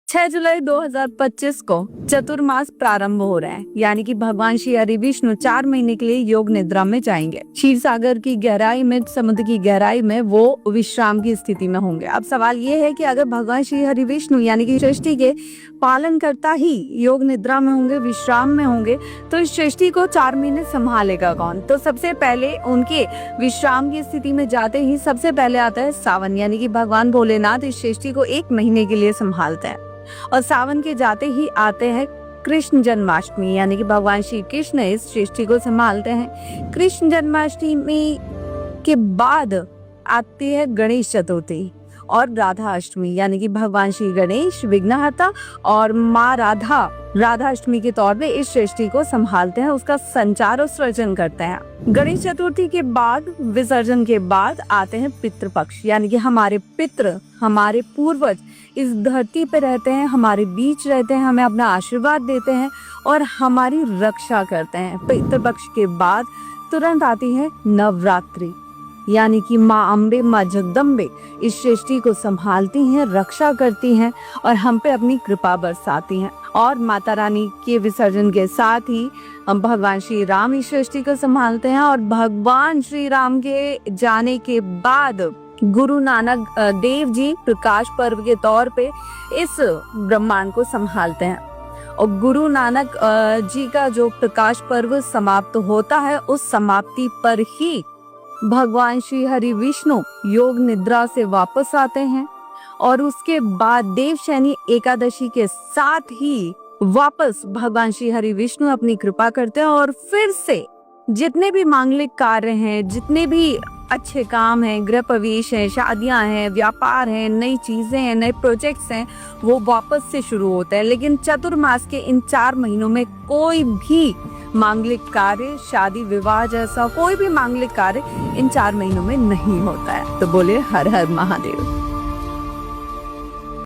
6 जुलाई 2025 को चतुर्मास प्रारंभ हो रहा है, यानी कि भगवान श्री हरि विष्णु 4 महीने के लिए योग निद्रा में जाएंगे। क्षीर सागर की गहराई में, समुद्र की गहराई में वो विश्राम की स्थिति में होंगे। अब सवाल ये है कि अगर भगवान श्री हरि विष्णु यानी कि सृष्टि के पालन करता ही योग निद्रा में होंगे, विश्राम में होंगे, तो इस सृष्टि को 4 महीने संभालेगा कौन? तो सबसे पहले उनके विश्राम की स्थिति में जाते ही सबसे पहले आता है सावन, यानी कि भगवान भोलेनाथ इस सृष्टि को 1 महीने के लिए संभालते हैं। और सावन के जाते ही आते हैं कृष्ण जन्माष्टमी, यानी कि भगवान श्री कृष्ण इस सृष्टि को संभालते हैं। कृष्ण जन्माष्टमी के बाद आती है गणेश चतुर्थी और राधा अष्टमी, यानी कि भगवान श्री गणेश विघ्नहर्ता और माँ राधा अष्टमी के तौर पे इस सृष्टि को संभालते हैं, उसका संचार और सृजन करते हैं। गणेश चतुर्थी के बाद, विसर्जन के बाद आते हैं पितृपक्ष, यानी कि हमारे पितृ, हमारे पूर्वज इस धरती पे रहते हैं, हमारे बीच रहते हैं, हमें अपना आशीर्वाद देते हैं और हमारी रक्षा करते हैं। पितृपक्ष के बाद तुरंत आती है नवरात्रि, यानी कि माँ अम्बे, माँ जगदम्बे इस सृष्टि को संभालती हैं, रक्षा करती हैं और हम पे अपनी कृपा बरसाती हैं। और माता रानी के विसर्जन के साथ ही हम भगवान श्री राम इस सृष्टि को संभालते हैं और भगवान श्री राम के जाने के बाद गुरु नानक देव जी प्रकाश पर्व के तौर पे इस ब्रह्मांड को संभालते हैं। और गुरु नानक जी का जो प्रकाश पर्व समाप्त होता है, उस समाप्ति पर ही भगवान श्री हरि विष्णु योग निद्रा से वापस आते हैं और उसके बाद देवशयनी एकादशी के साथ ही वापस भगवान श्री हरि विष्णु अपनी कृपा करते हैं और फिर से जितने भी मांगलिक कार्य हैं, जितने भी अच्छे काम हैं, गृह प्रवेश हैं, शादियां हैं, व्यापार हैं, नई चीजें हैं, नए प्रोजेक्ट्स हैं, वो वापस से शुरू होते हैं। लेकिन चतुर्मास के इन 4 महीनों में कोई भी मांगलिक कार्य, शादी विवाह जैसा कोई भी मांगलिक कार्य इन 4 महीनों में नहीं होता है। तो बोले हर हर महादेव।